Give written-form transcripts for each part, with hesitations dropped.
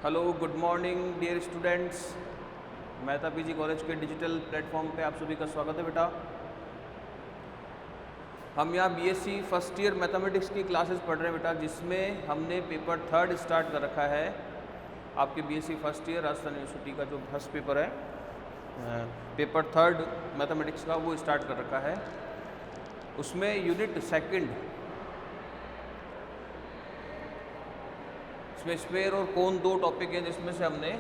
Hello good morning dear students. Mehta PG college के digital platform पे आप सभी का स्वागत है बेटा। हम यहाँ बीएससी फर्स्ट ईयर मैथमेटिक्स की क्लासेस पढ़ रहे हैं बेटा, जिसमें हमने पेपर 3 स्टार्ट कर रखा है। आपके BSc first year Rajasthan university का जो फर्स्ट पेपर है, पेपर 3 मैथमेटिक्स का, वो स्टार्ट कर रखा है। उसमें यूनिट सेकंड इसमें स्पेयर और कोन दो टॉपिक हैं, जिसमें से हमने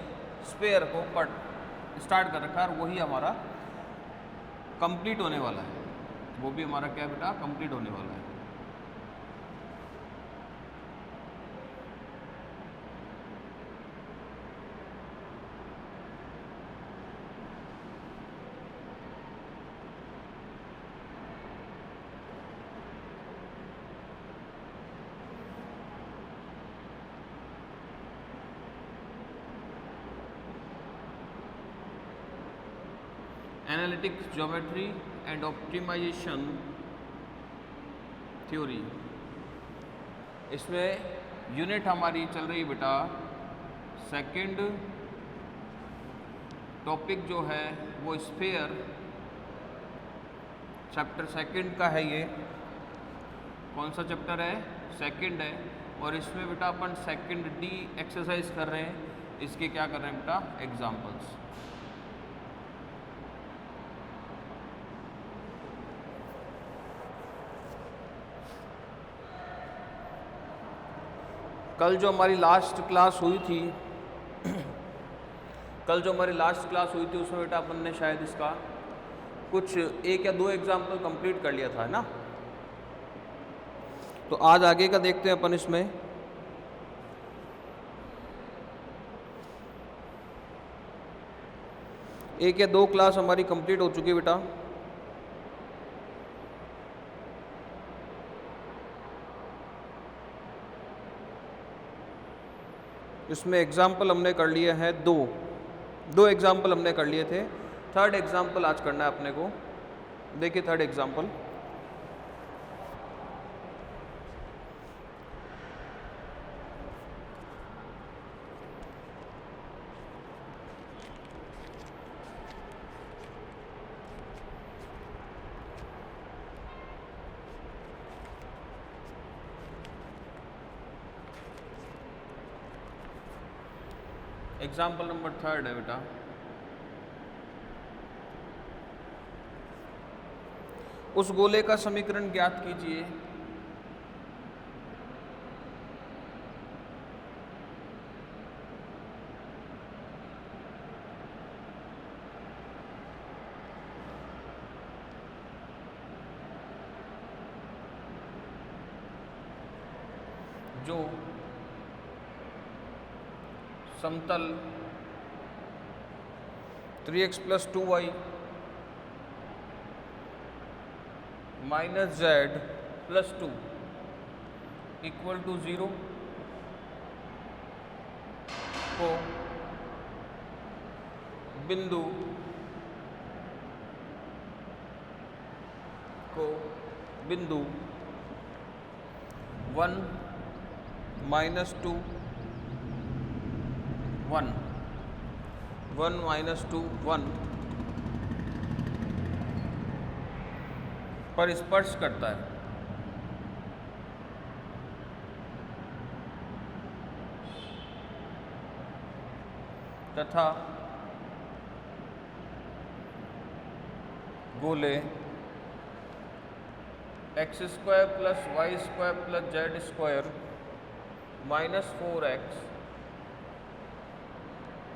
स्पेयर को स्टार्ट कर रखा है और वही हमारा कंप्लीट होने वाला है। वो भी हमारा क्या बेटा, कंप्लीट होने वाला है। Analytics geometry and optimisation theory, इसमें यूनिट हमारी चल रही बेटा सेकंड। टॉपिक जो है वो स्फीयर, चैप्टर सेकंड का है। ये कौन सा चैप्टर है? सेकंड है। और इसमें बेटा अपन सेकंड डी एक्सरसाइज कर रहे हैं। इसके क्या कर रहे हैं बेटा? एग्जाम्पल्स। कल जो हमारी लास्ट क्लास हुई थी उसमें बेटा अपन ने शायद इसका कुछ 1 या 2 एग्जाम्पल कंप्लीट कर लिया था, है ना। तो आज आगे का देखते हैं अपन। इसमें एक या दो क्लास हमारी कंप्लीट हो चुकी है बेटा। इसमें एग्जाम्पल हमने कर लिए हैं दो एग्जाम्पल हमने कर लिए थे। थर्ड एग्जाम्पल आज करना है अपने को। देखिए थर्ड एग्जाम्पल। एग्जाम्पल नंबर 3 है बेटा। उस गोले का समीकरण ज्ञात कीजिए जो समतल 3x + 2y - z + 2 = 0 को बिंदु 1 - 2 1 - 2 1 पर स्पर्श करता है तथा गोले x² + y² + z² - 4x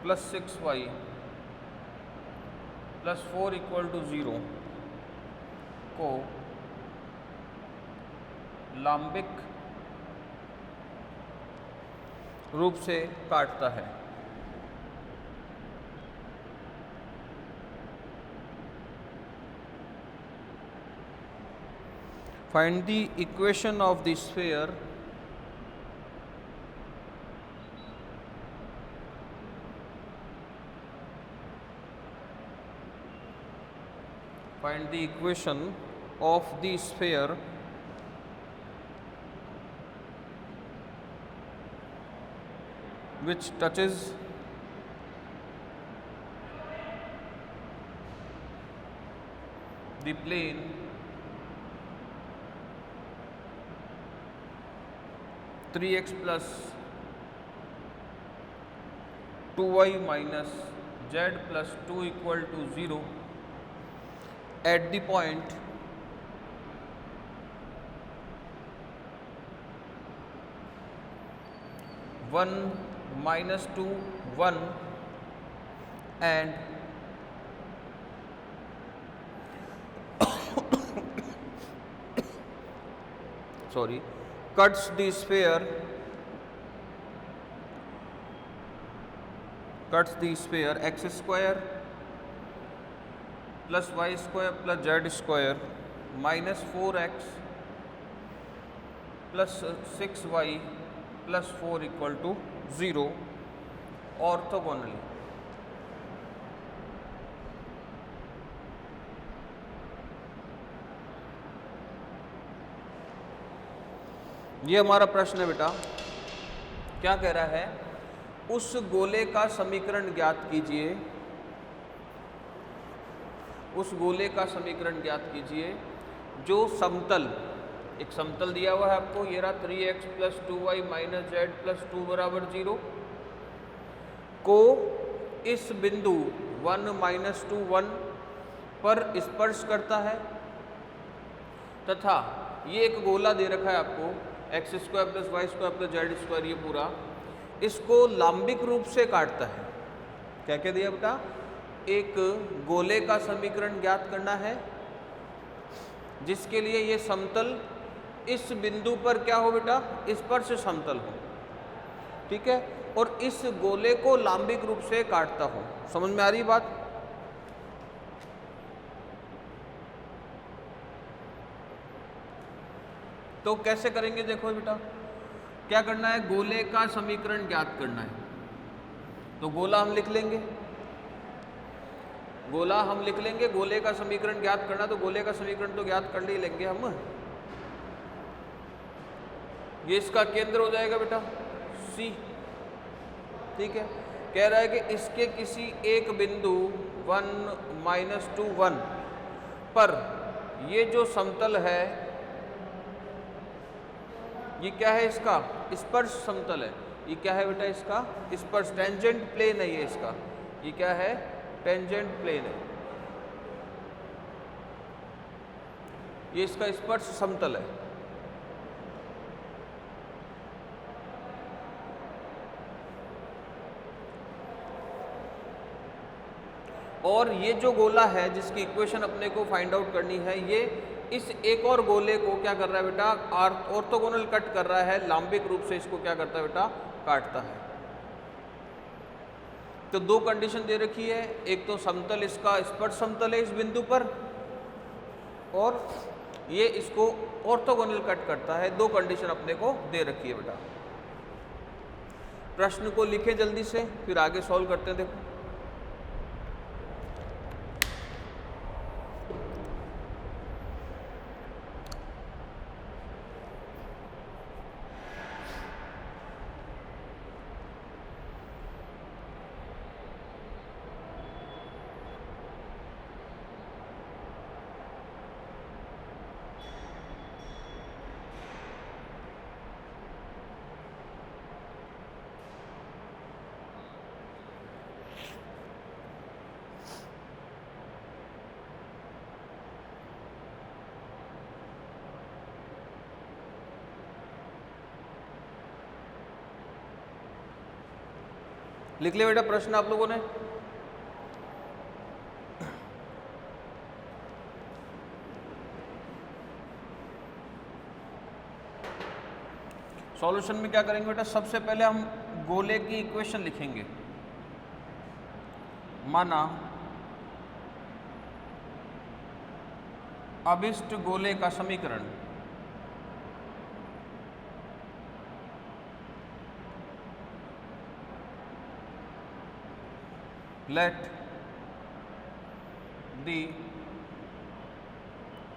+ 6y + 4 = 0 को लाम्बिक रूप से काटता है। Find the equation of the sphere find the equation of the sphere which touches the plane three x plus 2y minus z plus 2 equal to 0 at the point one minus 2 1 and sorry cuts the sphere x square plus y square plus z square minus 4x plus 6y plus 4 equal to 0 orthogonally. ये हमारा प्रश्न है बेटा, क्या कह रहा है, उस गोले का समीकरण ज्ञात कीजिए, उस गोले का समीकरण ज्ञात कीजिए जो समतल, एक समतल दिया हुआ है आपको, ये रहा 3x plus 2y minus z plus 2 बराबर 0 को इस बिंदु 1 माइनस 2 1 पर स्पर्श करता है तथा ये एक गोला दे रखा है आपको x square plus y square plus z square, ये पूरा इसको लांबिक रूप से काटता है। क्या क्या दिया बेटा, एक गोले का समीकरण ज्ञात करना है जिसके लिए ये समतल इस बिंदु पर क्या हो बेटा, स्पर्श समतल हो, ठीक है, और इस गोले को लांबिक रूप से काटता हो। समझ में आ रही बात? तो कैसे करेंगे, देखो बेटा, क्या करना है, गोले का समीकरण ज्ञात करना है। तो गोला हम लिख लेंगे, गोला हम लिख लेंगे, गोले का समीकरण ज्ञात करना, तो गोले का समीकरण तो ज्ञात कर ही लेंगे हम। ये इसका केंद्र हो जाएगा बेटा C, ठीक है। कह रहा है कि इसके किसी एक बिंदु 1 माइनस 2 1 पर ये जो समतल है, ये क्या है, इसका स्पर्श समतल है। ये क्या है बेटा, इसका स्पर्श, टेंजेंट प्लेन है ये इसका, ये क्या है, टेंजेंट प्लेन है, ये इसका स्पर्श समतल है। और ये जो गोला है जिसकी इक्वेशन अपने को फाइंड आउट करनी है, ये इस एक और गोले को क्या कर रहा है बेटा, ऑर्थोगोनल कट कर रहा है, लांबिक रूप से इसको क्या करता है बेटा, काटता है। तो दो कंडीशन दे रखी है, एक तो समतल इसका स्पर्श समतल है इस बिंदु पर, और ये इसको ऑर्थोगोनल कट करता है। दो कंडीशन अपने को दे रखी है बेटा। प्रश्न को लिखे जल्दी से, फिर आगे सॉल्व करते हैं। देखो लिख लिया बेटा प्रश्न आप लोगों ने। सॉल्यूशन में क्या करेंगे बेटा, सबसे पहले हम गोले की इक्वेशन लिखेंगे। माना अभिष्ट गोले का समीकरण let the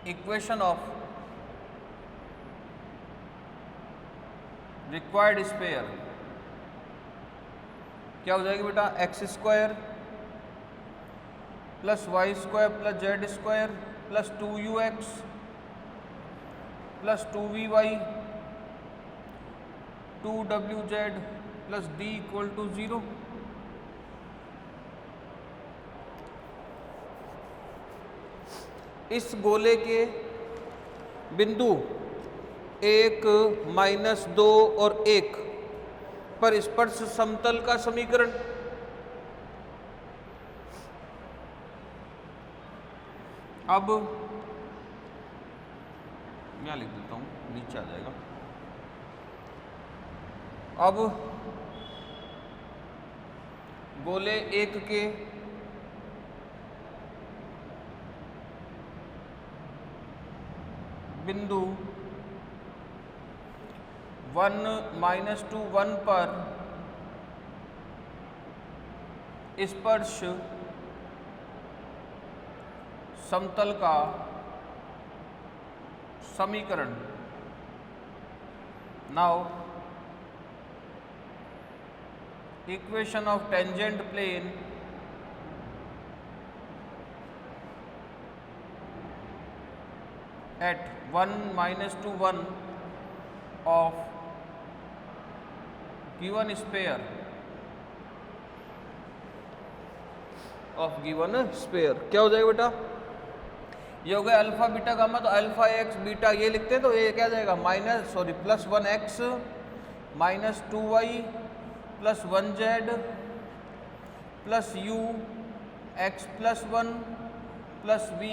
equation of required sphere क्या हो जाएगी बेटा, x square plus y square plus z square plus 2ux plus 2vy 2wz plus d equal to 0। इस गोले के बिंदु 1, -2 और 1 पर स्पर्श समतल का समीकरण। अब मैं लिख देता हूं, नीचे आ जाएगा। अब गोले 1 के बिंदु 1, -2, 1 पर स्पर्श समतल का समीकरण। Now equation of tangent plane at 1, -2, 1 of given sphere क्या हो जाएगा बेटा, ये हो गया अल्फा बीटा गामा। तो अल्फा एक्स बीटा ये लिखते हैं, तो ये क्या जाएगा plus 1x minus 2y plus 1z plus u x plus 1 plus v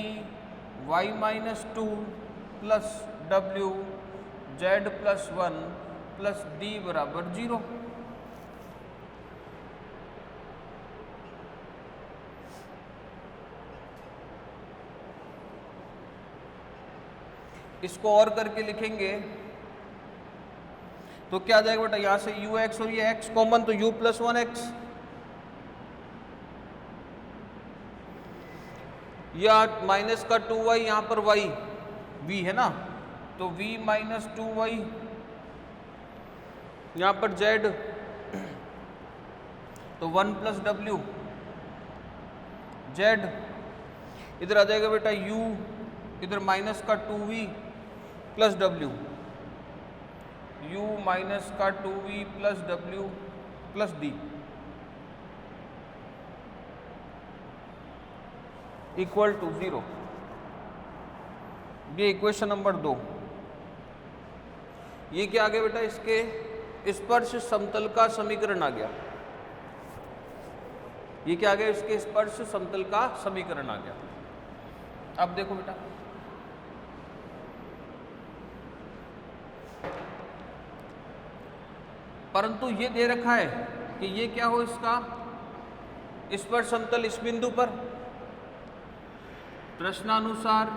y -2 plus w z plus 1 plus d बराबर 0। इसको और करके लिखेंगे तो क्या आ जाएगा बेटा, यहां से यू एक्स और ये x कॉमन, तो u प्लस 1x, या माइनस का 2y, यहाँ पर y v है ना, तो v माइनस 2y, यहाँ पर z तो 1 प्लस w z, इधर आ जाएगा बेटा u, इधर माइनस का 2v plus w, u minus का 2v plus w plus d equal to 0। ये इक्वेशन नंबर 2। ये क्या आ गया बेटा, इसके स्पर्श समतल का समीकरण आ गया। ये क्या आ गया, इसके स्पर्श समतल का समीकरण आ गया। अब देखो बेटा, परंतु ये दे रखा है कि ये क्या हो, इसका स्पर्श समतल इस बिंदु पर। प्रश्नानुसार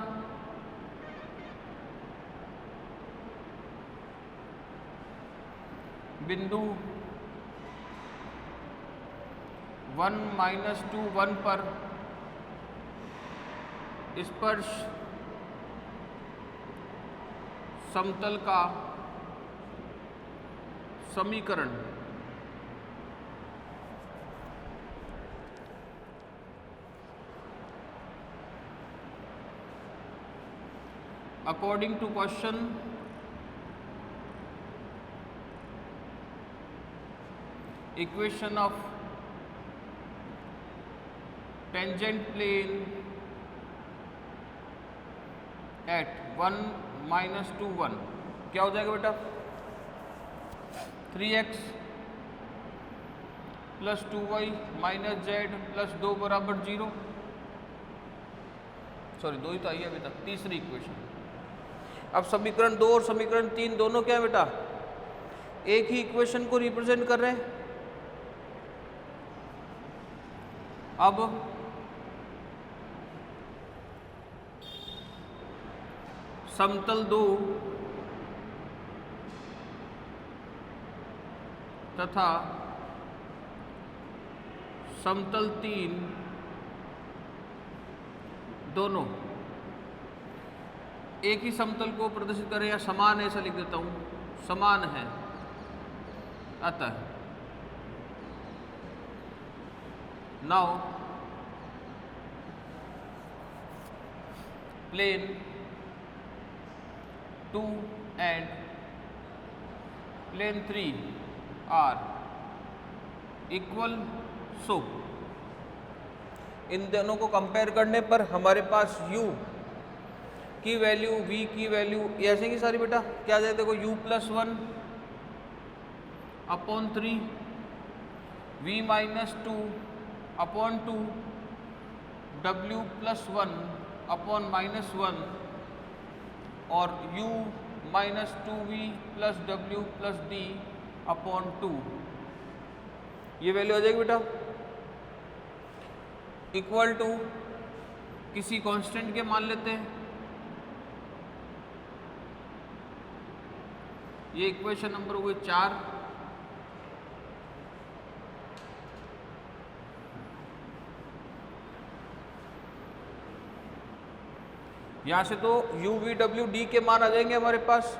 बिंदु 1, -2, 1 पर स्पर्श समतल का समीकरण। According to question, equation of tangent plane at 1, -2, 1 क्या हो जाएगा बेटा, 3x plus 2y minus z plus 2 बराबर 0। सॉरी 2 ही तो आई है अभी तक। तीसरी इक्वेशन। अब समीकरण 2 और समीकरण 3 दोनों क्या है बेटा, एक ही इक्वेशन को रिप्रेजेंट कर रहे हैं। अब समतल 2 तथा समतल 3 दोनों एक ही समतल को प्रदर्शित करें, या समान है, ऐसा लिख देता हूं, समान है। अतः now plane 2 and plane 3 are equal, so इन दोनों को कंपेयर करने पर हमारे पास u की वैल्यू v की वैल्यू ऐसे की सारी बेटा क्या जाए, देखो u plus 1 upon 3 v minus 2 upon 2 w plus 1 upon minus 1 और u minus 2v plus w plus d upon 2, ये वैल्यू आ जाएगी बेटा इक्वल टू किसी कांस्टेंट के मान लेते हैं। ये इक्वेशन नंबर हुए 4। यहां से तो u v w d के मान आ जाएंगे हमारे पास।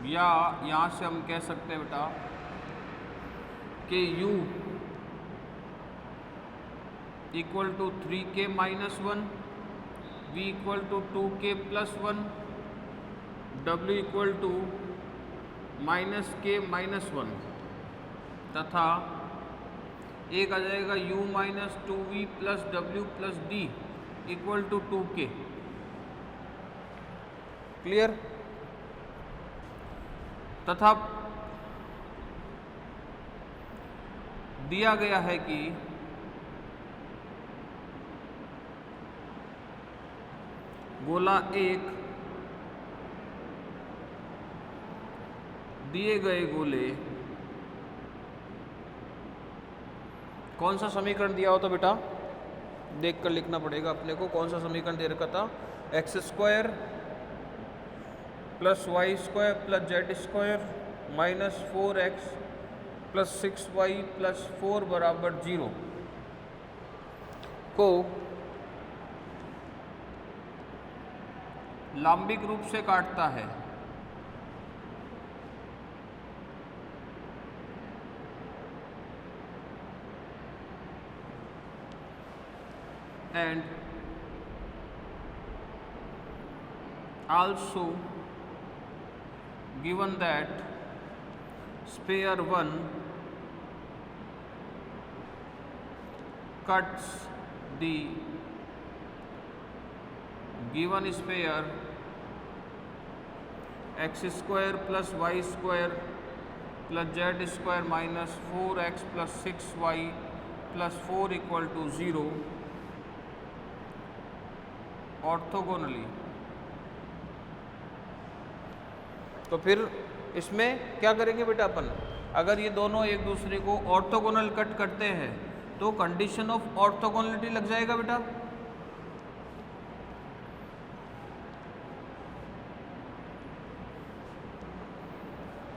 या यहाँ से हम कह सकते हैं बेटा कि u equal to 3k minus 1, v equal to 2k plus 1, w equal to minus k minus 1 तथा एक आ जाएगा u minus 2v plus w plus d equal to 2k। Clear? तथा दिया गया है कि गोला 1 दिए गए गोले, कौन सा समीकरण दिया हो तो बेटा देख कर लिखना पड़ेगा अपने को। कौन सा समीकरण दे रखा था? X square plus y square plus z square minus 4x plus 6y plus 4 बराबर 0 को लांबिक रूप से काटता है। And also given that sphere 1 cuts the given sphere x square plus y square plus z square minus 4x plus 6y plus 4 equal to 0 orthogonally. तो फिर इसमें क्या करेंगे बेटा अपन, अगर ये दोनों एक दूसरे को ऑर्थोगोनल कट करते हैं तो कंडीशन ऑफ ऑर्थोगोनलिटी लग जाएगा बेटा।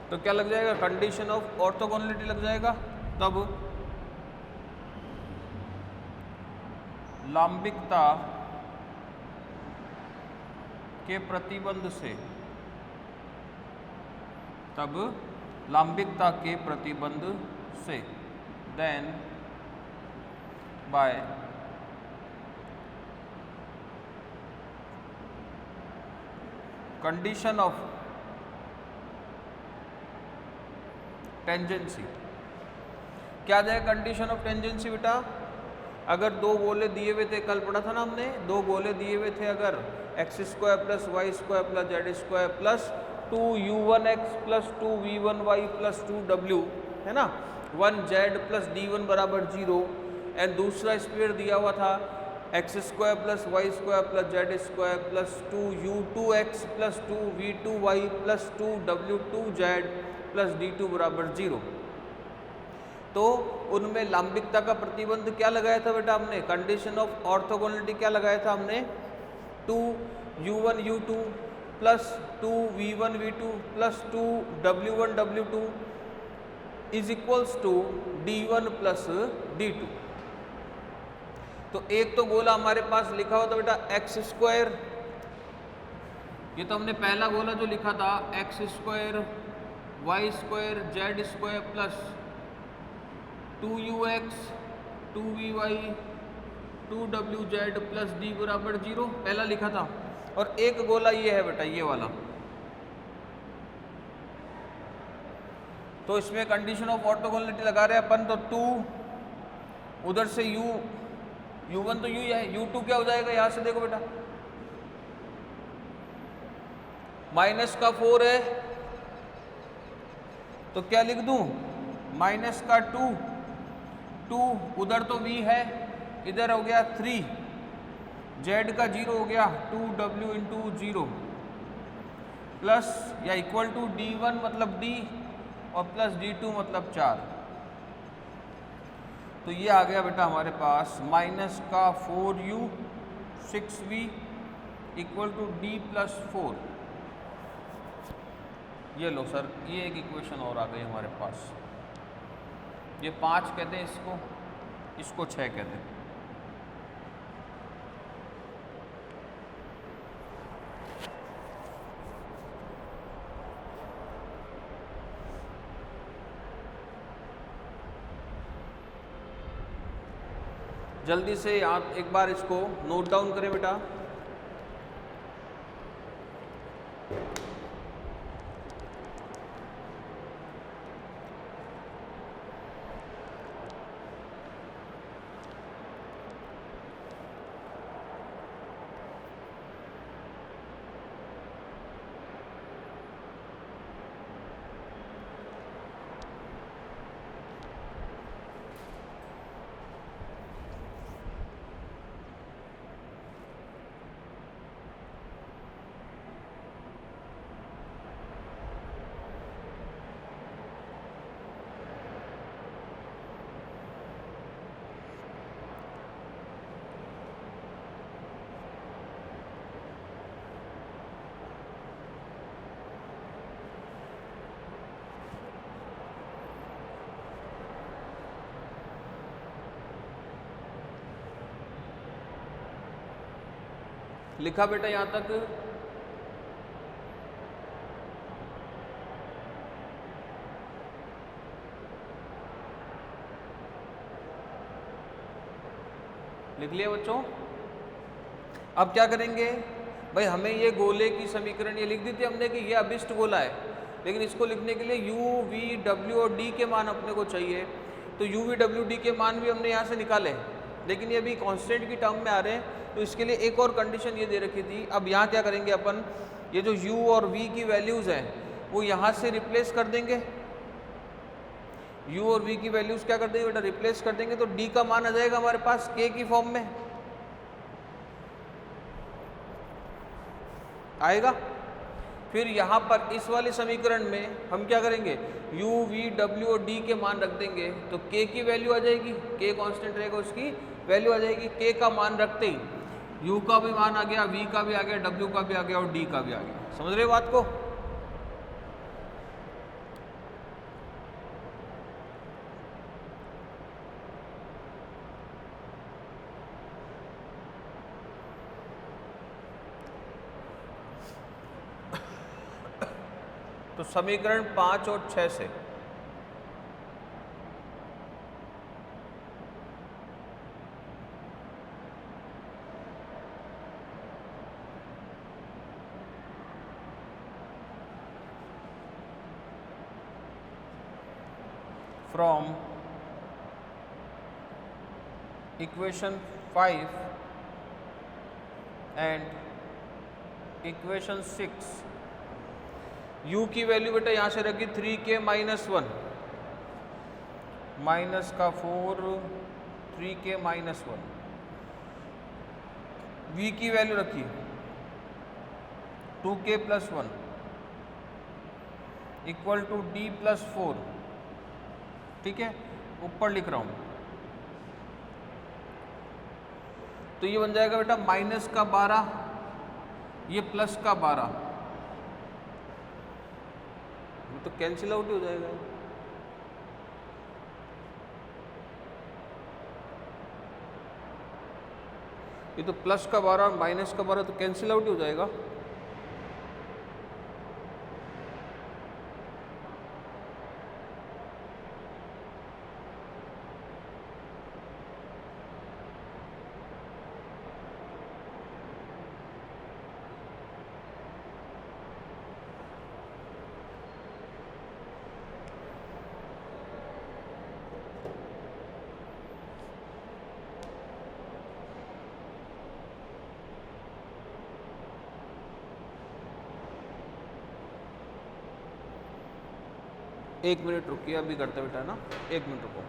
तो क्या लग जाएगा? कंडीशन ऑफ ऑर्थोगोनलिटी लग जाएगा। तब लांबिकता के प्रतिबंध से, तब लांबिकता के प्रतिबंध से then by condition of tangency. क्या आ जाएगा कंडीशन ऑफ टेंजेंसी बेटा? अगर दो गोले दिए हुए थे, कल पढ़ा था ना हमने, दो गोले दिए हुए थे, अगर x square plus y square plus z square plus 2u1x plus 2v1y plus 2w है ना, 1z प्लस d1 बराबर 0, एंड दूसरा स्क्वायर दिया हुआ था x square plus y square plus z square plus 2u2x plus 2v2y plus 2w2z plus d2 बराबर 0। तो उनमें लांबिकता का प्रतिबंध क्या लगाया था बेटा हमने, कंडीशन ऑफ ऑर्थोगोनलिटी क्या लगाया था हमने, 2u1 u2 plus 2v1 v2 plus 2w1 w2 is equals to d1 plus d2। तो एक तो गोला हमारे पास लिखा हुआ था बेटा एक्स स्क्वायर, ये तो हमने पहला गोला जो लिखा था x square y square z square plus 2ux 2vy 2wz plus d बराबर 0 पहला लिखा था। और एक गोला ये है बेटा ये वाला, तो इसमें कंडीशन ऑफ ऑर्थोगोनलिटी लगा रहे हैं अपन, तो 2 उधर से u1 तो u है, u2 क्या हो जाएगा यहां से देखो बेटा माइनस का 4 है तो क्या लिख दूं माइनस का 2 उधर तो v है, इधर हो गया 3, z का 0 हो गया 2w इंटू 0 प्लस या इक्वल टू d1 मतलब d और प्लस d2 मतलब 4। तो ये आ गया बेटा हमारे पास माइनस का 4u 6v equal to d plus 4। ये लो सर ये एक इक्वेशन और आ गई हमारे पास, ये 5 कहते हैं इसको, इसको 6 कहते हैं। जल्दी से आप एक बार इसको नोट डाउन करें बेटा। लिखा बेटा यहां तक, लिख लिया बच्चों। अब क्या करेंगे भाई, हमें ये गोले की समीकरण ये लिख दी थी हमने कि ये अभिष्ट गोला है, लेकिन इसको लिखने के लिए u v w और d के मान अपने को चाहिए। तो u v w d के मान भी हमने यहाँ से निकाले, लेकिन ये अभी कांस्टेंट की टर्म में आ रहे हैं, तो इसके लिए एक और कंडीशन ये दे रखी थी। अब यहाँ क्या करेंगे अपन, ये जो u और v की वैल्यूज़ हैं वो यहाँ से रिप्लेस कर देंगे, u और v की वैल्यूज़ क्या कर देंगे बेटा रिप्लेस कर देंगे, तो d का मान आ जाएगा हमारे पास k की फॉर्म में आएगा। फिर यहाँ पर इस वाले समीकरण में हम क्या करेंगे, u v w और d के मान रख देंगे, तो k की वैल्यू आ जाएगी, k कांस्टेंट रहेगा उसकी वैल्यू आ जाएगी। k का मान रखते ही u का भी मान आ गया, v का भी आ गया, w का भी आ गया और d का भी आ गया। समझ रहे हो बात को? तो समीकरण 5 और 6 से from equation 5 and equation 6 u की वैल्यू बेटा यहाँ से रखी 3k माइनस 1 माइनस का 4 3k माइनस 1, v की वैल्यू रखी 2k plus 1 equal to d plus 4, ठीक है। ऊपर लिख रहा हूँ, तो ये बन जाएगा बेटा माइनस का 12, ये प्लस का 12, तो कैंसिल आउट ही हो जाएगा। ये तो प्लस का 12 और माइनस का 12 तो कैंसिल आउट ही हो जाएगा। एक मिनट रुकिए, अभी करते बेटा ना, 1 मिनट रुको।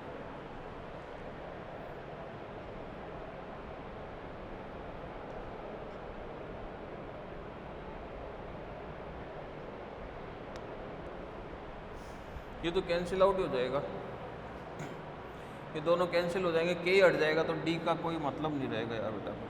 ये तो कैंसिल आउट हो जाएगा, ये दोनों कैंसिल हो जाएंगे, के ही हट जाएगा, तो डी का कोई मतलब नहीं रहेगा यार बेटा।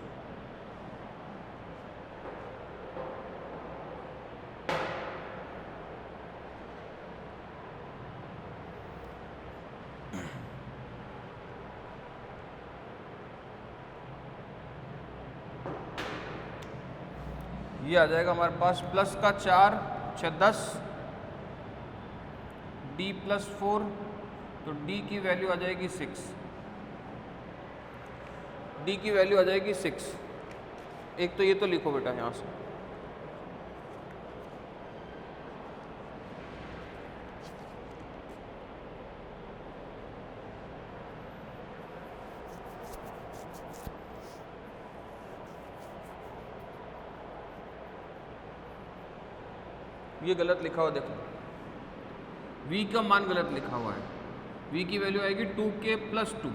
ये आ जाएगा हमारे पास प्लस का 4 6 10, डी प्लस 4, तो डी की वैल्यू आ जाएगी 6, डी की वैल्यू आ जाएगी 6। एक तो ये तो लिखो बेटा यहाँ से, ये गलत लिखा हुआ देखो, v का मान गलत लिखा हुआ है, v की वैल्यू आएगी 2k प्लस 2,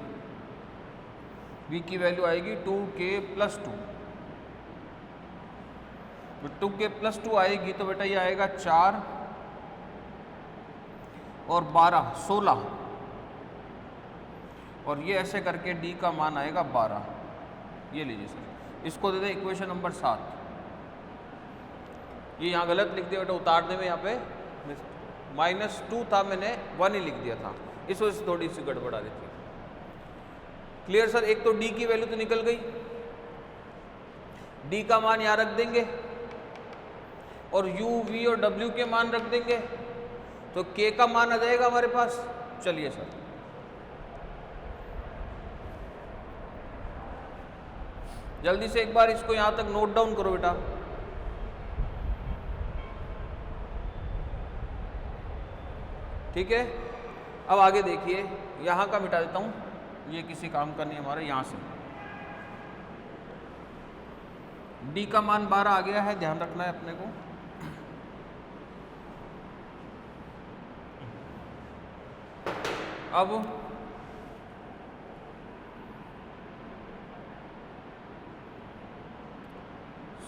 v की वैल्यू आएगी 2k प्लस 2, तो 2k प्लस 2 आएगी तो बेटा ये आएगा 4 और 12 16, और ये ऐसे करके d का मान आएगा 12। ये लीजिए सर, इसको दे दें इक्वेशन नंबर 7। ये यहाँ गलत लिख दिया बेटा, उतारने में यहाँ पे -2 था, मैंने 1 ही लिख दिया था, इस वजह से थोड़ी सी गड़बड़ आ रही थी। Clear sir? एक तो डी की वैल्यू तो निकल गई, डी का मान यहाँ रख देंगे और यू वी और डब्ल्यू के मान रख देंगे, तो के का मान आ जाएगा हमारे पास। चलिए सर, जल्दी से एक बार इसको यहाँ तक नोट डाउन करो बेटा। ठीक है, अब आगे देखिए, यहाँ का मिटा देता हूँ, ये किसी काम का नहीं हमारा। यहाँ से d का मान 12 आ गया है, ध्यान रखना है अपने को। अब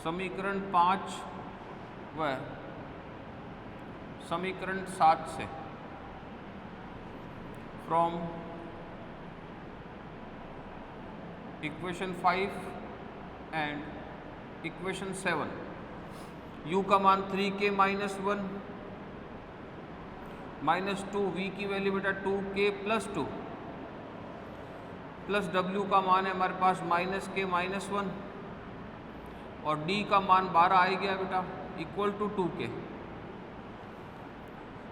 समीकरण 5 व समीकरण 7 से from equation 5 and equation 7, u का मान 3k माइनस 1 माइनस 2, v की वैल्यू बेटा 2k प्लस 2, प्लस w का मान है हमारे पास -k माइनस 1, और d का मान 12 आ गया बेटा, इक्वल टू 2k।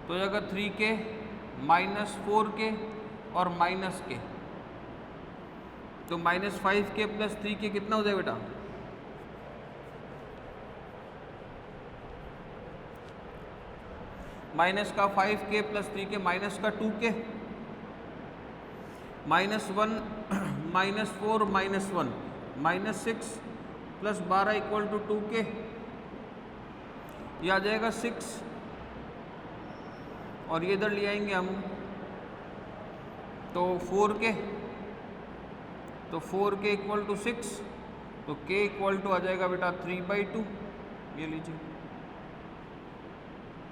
तो अगर 3k माइनस 4k और माइनस k, तो -5k प्लस 3k कितना हो जाएगा बेटा? माइनस का 5k प्लस 3k, माइनस का 2k, -1 -4 -1 -6 plus 12 equal to 2k, ये आ जाएगा 6, और ये इधर ले आएंगे हम तो 4k, तो 4k इक्वल टू 6, तो k इक्वल टू आ जाएगा बेटा 3/2। ये लीजिए,